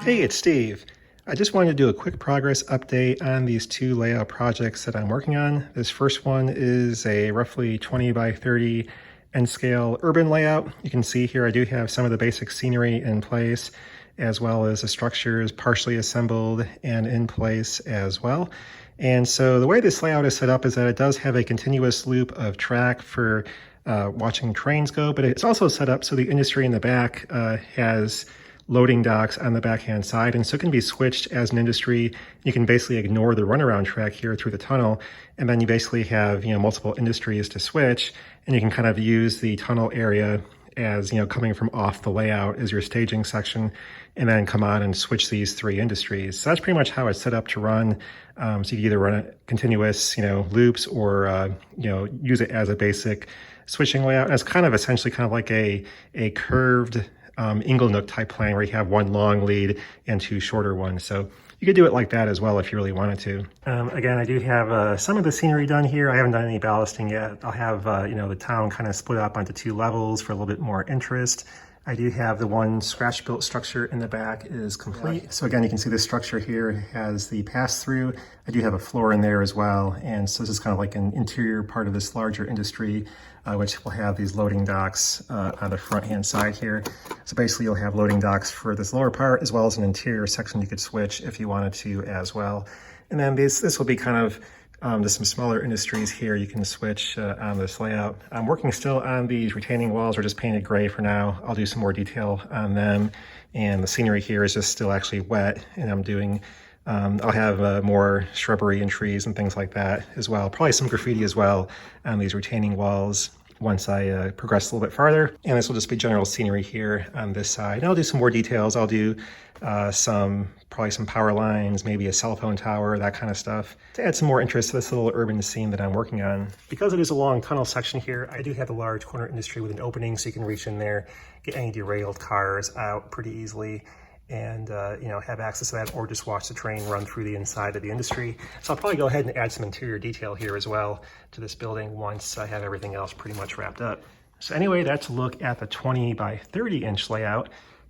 Hey, it's Steve. I just wanted to do a quick progress update on these two layout projects that I'm working on. This first one is a roughly 20 by 30 end scale urban layout. You can see here I do have some of the basic scenery in place, as well as the structures partially assembled and in place as well. And so the way this layout is set up is that it does have a continuous loop of track for watching trains go, but it's also set up so the industry in the back has loading docks on the backhand side, and so it can be switched as an industry. You can basically ignore the runaround track here through the tunnel, and then you basically have multiple industries to switch, and you can kind of use the tunnel area as coming from off the layout as your staging section, and then come on and switch these three industries. So that's pretty much how it's set up to run. So you can either run it continuous loops, or use it as a basic switching layout. And it's kind of essentially kind of like a curved Inglenook type plan where you have one long lead and two shorter ones. So you could do it like that as well if you really wanted to. Again, I do have some of the scenery done here. I haven't done any ballasting yet. I'll have the town kind of split up onto two levels for a little bit more interest. I do have the one scratch built structure in the back is complete. So again, you can see this structure here has the pass through. I do have a floor in there as well. And so this is kind of like an interior part of this larger industry, which will have these loading docks on the front hand side here. So basically you'll have loading docks for this lower part, as well as an interior section you could switch if you wanted to as well. And then this will be kind of there's some smaller industries here you can switch on this layout. I'm working still on these retaining walls. We're just painted gray for now. I'll do some more detail on them. And the scenery here is just still actually wet, and I'm doing I'll have more shrubbery and trees and things like that as well. Probably some graffiti as well on these retaining walls once I progress a little bit farther. And this will just be general scenery here on this side. And I'll do some more details. I'll do probably some power lines, maybe a cell phone tower, that kind of stuff, to add some more interest to this little urban scene that I'm working on. Because it is a long tunnel section here, I do have a large corner industry with an opening so you can reach in there, get any derailed cars out pretty easily, and have access to that, or just watch the train run through the inside of the industry. So I'll probably go ahead and add some interior detail here as well to this building once I have everything else pretty much wrapped up. So anyway, that's a look at the 20 by 30 inch layout.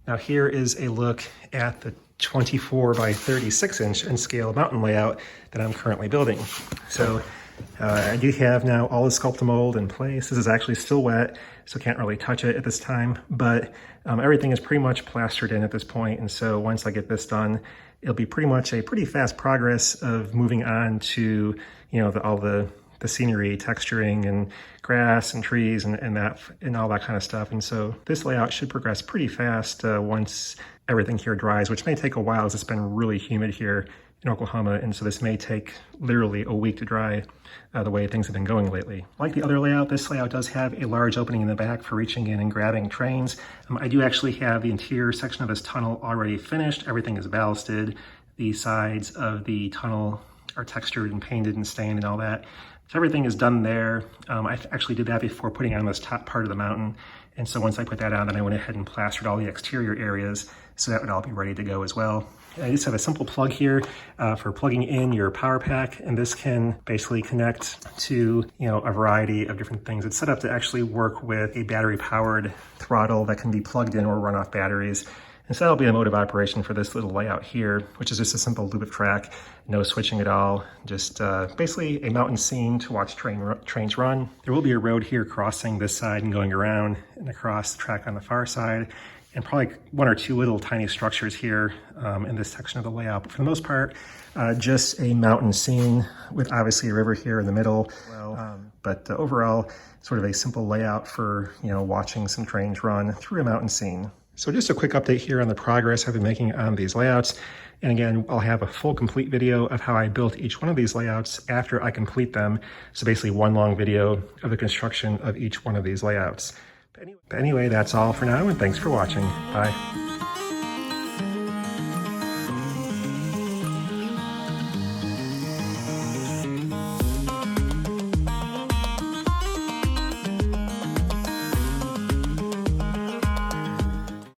Now here is a look at the 24 by 36 inch and scale mountain layout that I'm currently building. So I do have now all the Sculptamold in place. This is actually still wet, so can't really touch it at this time, but everything is pretty much plastered in at this point. And so once I get this done, it'll be pretty much a pretty fast progress of moving on to, all the scenery, texturing and grass and trees and all that kind of stuff. And so this layout should progress pretty fast once everything here dries, which may take a while as it's been really humid here in Oklahoma. And so this may take literally a week to dry the way things have been going lately. Like the other layout, this layout does have a large opening in the back for reaching in and grabbing trains. I do actually have the interior section of this tunnel already finished. Everything is ballasted. The sides of the tunnel are textured and painted and stained and all that. So everything is done there. I actually did that before putting on this top part of the mountain. And so once I put that on, then I went ahead and plastered all the exterior areas so that would all be ready to go as well. I just have a simple plug here for plugging in your power pack, and this can basically connect to a variety of different things. It's set up to actually work with a battery powered throttle that can be plugged in or run off batteries. And so that'll be a mode of operation for this little layout here, which is just a simple loop of track, no switching at all, just basically a mountain scene to watch trains run. There will be a road here crossing this side and going around and across the track on the far side, and probably one or two little tiny structures here in this section of the layout. But for the most part, just a mountain scene with obviously a river here in the middle. But overall, sort of a simple layout for watching some trains run through a mountain scene. So just a quick update here on the progress I've been making on these layouts. And again, I'll have a full complete video of how I built each one of these layouts after I complete them. So basically one long video of the construction of each one of these layouts. But anyway, that's all for now, and thanks for watching. Bye.